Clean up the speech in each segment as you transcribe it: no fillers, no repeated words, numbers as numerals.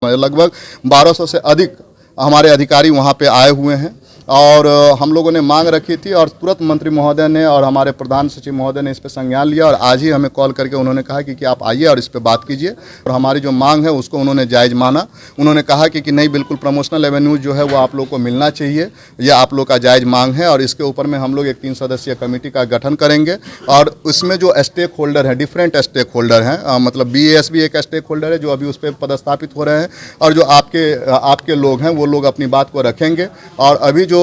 लगभग 1200 से अधिक हमारे अधिकारी वहाँ पे आए हुए हैं और हम लोगों ने मांग रखी थी और तुरंत मंत्री महोदय ने और हमारे प्रधान सचिव महोदय ने इस पर संज्ञान लिया और आज ही हमें कॉल करके उन्होंने कहा कि आप आइए और इस पर बात कीजिए और हमारी जो मांग है उसको उन्होंने जायज़ माना। उन्होंने कहा कि नहीं, बिल्कुल प्रमोशनल रेवेन्यूज जो है वो आप लोग को मिलना चाहिए, यह आप लोग का जायज़ मांग है और इसके ऊपर में हम लोग एक 3 सदस्यीय कमेटी का गठन करेंगे और उसमें जो स्टेक होल्डर हैं, डिफरेंट स्टेक होल्डर हैं, मतलब BAS भी एक स्टेक होल्डर है जो अभी उस पर पदस्थापित हो रहे हैं और जो आपके लोग हैं वो लोग अपनी बात को रखेंगे। और अभी जो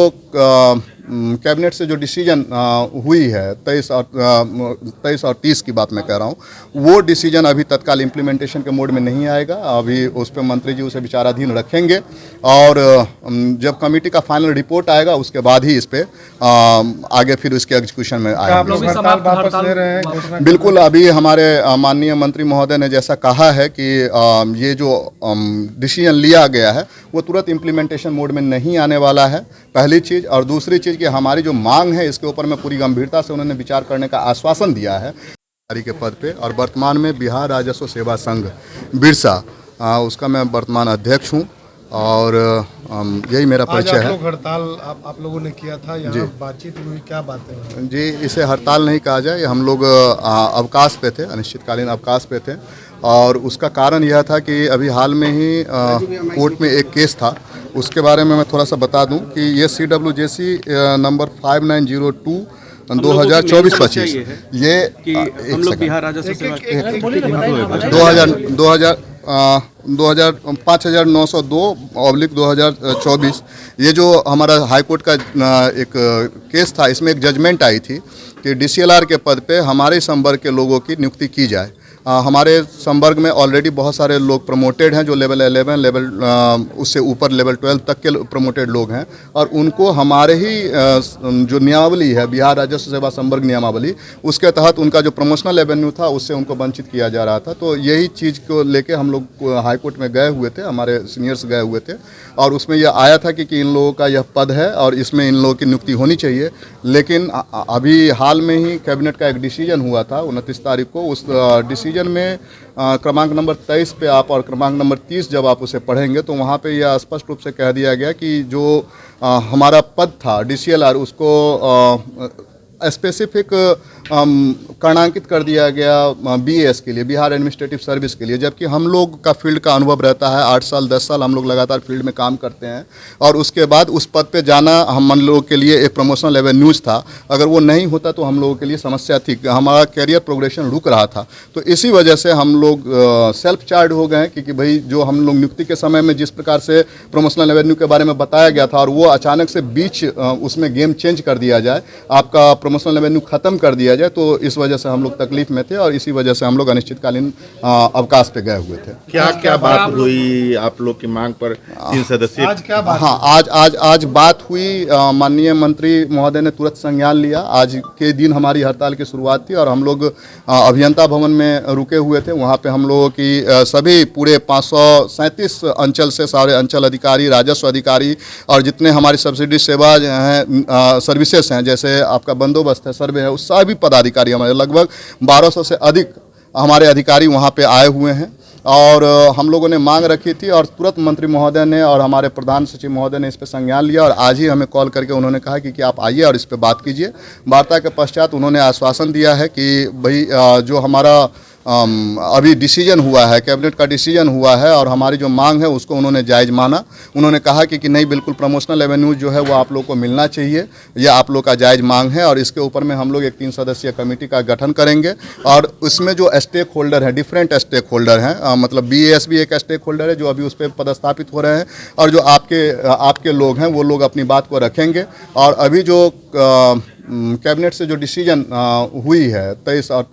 कैबिनेट से जो डिसीजन हुई है 23 और 30 की बात मैं कह रहा हूँ, वो डिसीजन अभी तत्काल इम्प्लीमेंटेशन के मोड में नहीं आएगा। अभी उस पर मंत्री जी उसे विचाराधीन रखेंगे और जब कमेटी का फाइनल रिपोर्ट आएगा उसके बाद ही इस पर आगे फिर उसके एग्जीक्यूशन में आएगा। बिल्कुल, अभी हमारे माननीय मंत्री महोदय ने जैसा कहा है कि ये जो डिसीजन लिया गया है वो तुरंत इम्प्लीमेंटेशन मोड में नहीं आने वाला है, पहली चीज़। और दूसरी चीज़ कि हमारी जो मांग है इसके ऊपर में पूरी गंभीरता से उन्होंने विचार करने का आश्वासन दिया है के पद पे। और वर्तमान में बिहार राजस्व सेवा संघ बिरसा उसका मैं वर्तमान अध्यक्ष हूँ और यही मेरा परिचय है। हड़ताल आप लोगों ने किया था, यहाँ बातचीत हुई, क्या बातें हुई? जी, इसे हड़ताल नहीं कहा जाए, हम लोग अवकाश पे थे, अनिश्चितकालीन अवकाश पे थे और उसका कारण यह था कि अभी हाल में ही कोर्ट में एक केस था, उसके बारे में मैं थोड़ा सा बता दूं कि ये CWJC नंबर 5902 2024-25 ये हम लोग बिहार राजस्व सेवा 5902/2024 ये जो हमारा हाईकोर्ट का एक केस था, इसमें एक जजमेंट आई थी कि DCLR के पद पे हमारे संवर्ग के लोगों की नियुक्ति की जाए। हमारे संवर्ग में ऑलरेडी बहुत सारे लोग प्रमोटेड हैं जो लेवल 11 लेवल उससे ऊपर लेवल 12 तक के प्रमोटेड लोग हैं और उनको हमारे ही जो नियमावली है बिहार राजस्व सेवा संवर्ग नियमावली, उसके तहत उनका जो प्रमोशनल रेवेन्यू था उससे उनको वंचित किया जा रहा था। तो यही चीज़ को लेके हम लोग हाईकोर्ट में गए हुए थे, हमारे सीनियर्स गए हुए थे और उसमें यह आया था कि इन लोगों का यह पद है और इसमें इन लोगों की नियुक्ति होनी चाहिए। लेकिन अभी हाल में ही कैबिनेट का एक डिसीजन हुआ था 29 तारीख को, उस डिसीजन में क्रमांक नंबर 23 पे आप और क्रमांक नंबर 30 जब आप उसे पढ़ेंगे तो वहाँ पे यह स्पष्ट रूप से कह दिया गया कि जो हमारा पद था DCLR उसको स्पेसिफिक कर्णांकित कर दिया गया BAS के लिए, बिहार एडमिनिस्ट्रेटिव सर्विस के लिए, जबकि हम लोग का फील्ड का अनुभव रहता है 8 साल 10 साल हम लोग लगातार फील्ड में काम करते हैं और उसके बाद उस पद पे जाना हम लोगों के लिए एक प्रमोशनल रेवेन्यूज था। अगर वो नहीं होता तो हम लोगों के लिए समस्या थी, हमारा कैरियर प्रोग्रेशन रुक रहा था। तो इसी वजह से हम लोग सेल्फ चार्ज हो गए कि भाई जो हम लोग नियुक्ति के समय में जिस प्रकार से प्रमोशनल रेवेन्यू के बारे में बताया गया था और वो अचानक से बीच उसमें गेम चेंज कर दिया जाए, आपका प्रमोशनल रेवेन्यू खत्म कर दिया जाए, तो इस वजह से हम लोग तकलीफ में थे और इसी वजह से हम लोग अनिश्चितकालीन अवकाश पे गए हुए थे। क्या क्या बात हुई आप लोग की मांग पर 3 सदस्य? आज क्या बात? हाँ, आज बात हुई, माननीय मंत्री महोदय ने तुरंत संज्ञान लिया। आज के दिन हमारी हड़ताल की शुरुआत थी और हम लोग अभियंता भवन में रुके हुए थे। वहाँ पे हम लोगों की सभी पूरे 537 अंचल से सारे अंचल अधिकारी, राजस्व अधिकारी और जितने हमारी सब्सिडी सेवा हैं, सर्विसेज हैं, जैसे आपका बंदोबस्त है, सर्वे है, उस सभी पदाधिकारी हमारे लगभग 1200 से अधिक हमारे अधिकारी वहाँ पे आए हुए हैं और हम लोगों ने मांग रखी थी और तुरंत मंत्री महोदय ने और हमारे प्रधान सचिव महोदय ने इस पर संज्ञान लिया और आज ही हमें कॉल करके उन्होंने कहा कि आप आइए और इस पर बात कीजिए। वार्ता के पश्चात उन्होंने आश्वासन दिया है कि भाई जो हमारा अभी डिसीजन हुआ है, कैबिनेट का डिसीजन हुआ है और हमारी जो मांग है उसको उन्होंने जायज़ माना। उन्होंने कहा कि नहीं, बिल्कुल प्रमोशनल रेवेन्यूज जो है वो आप लोग को मिलना चाहिए, यह आप लोग का जायज़ मांग है और इसके ऊपर में हम लोग एक 3 सदस्यीय कमेटी का गठन करेंगे और उसमें जो स्टेक होल्डर हैं, डिफरेंट स्टेक होल्डर हैं, मतलब BAS भी एक स्टेक होल्डर है जो अभी उस पर पदस्थापित हो रहे हैं और जो आपके लोग हैं वो लोग अपनी बात को रखेंगे। और अभी जो कैबिनेट से जो डिसीजन हुई है 23 और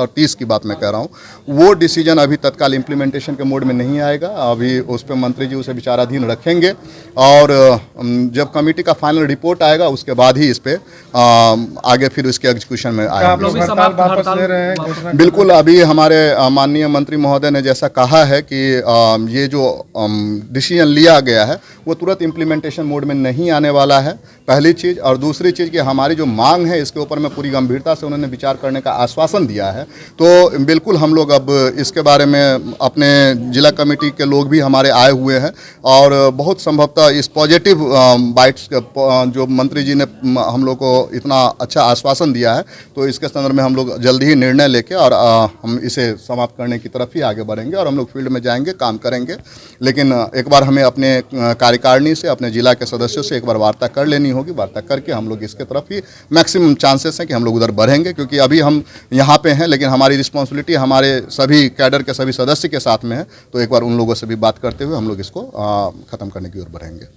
30 की बात मैं कह रहा हूँ, वो डिसीजन अभी तत्काल इम्प्लीमेंटेशन के मोड में नहीं आएगा। अभी उस पर मंत्री जी उसे विचाराधीन रखेंगे और जब कमेटी का फाइनल रिपोर्ट आएगा उसके बाद ही इस पर आगे फिर उसके एग्जीक्यूशन में आएगा। बिल्कुल, अभी हमारे माननीय मंत्री महोदय ने जैसा कहा है कि ये जो डिसीजन लिया गया है वो तुरंत इम्प्लीमेंटेशन मोड में नहीं आने वाला है, पहली चीज़। और दूसरी चीज़ चीज़ की हमारी जो मांग है इसके ऊपर में पूरी गंभीरता से उन्होंने विचार करने का आश्वासन दिया है। तो बिल्कुल हम लोग अब इसके बारे में अपने जिला कमेटी के लोग भी हमारे आए हुए हैं और बहुत संभवतः इस पॉजिटिव बाइट्स जो मंत्री जी ने हम लोग को इतना अच्छा आश्वासन दिया है, तो इसके संदर्भ में हम लोग जल्दी ही निर्णय लेके और हम इसे समाप्त करने की तरफ ही आगे बढ़ेंगे और हम लोग फील्ड में जाएंगे, काम करेंगे। लेकिन एक बार हमें अपने कार्यकारिणी से, अपने जिला के सदस्यों से एक बार वार्ता कर लेनी होगी। वार्ता करके हम लोग इसके तरफ ही मैक्सिमम चांसेस हैं कि हम लोग उधर बढ़ेंगे, क्योंकि अभी हम यहाँ पे हैं लेकिन हमारी रिस्पॉन्सिबिलिटी हमारे सभी कैडर के सभी सदस्य के साथ में है। तो एक बार उन लोगों से भी बात करते हुए हम लोग इसको ख़त्म करने की ओर बढ़ेंगे।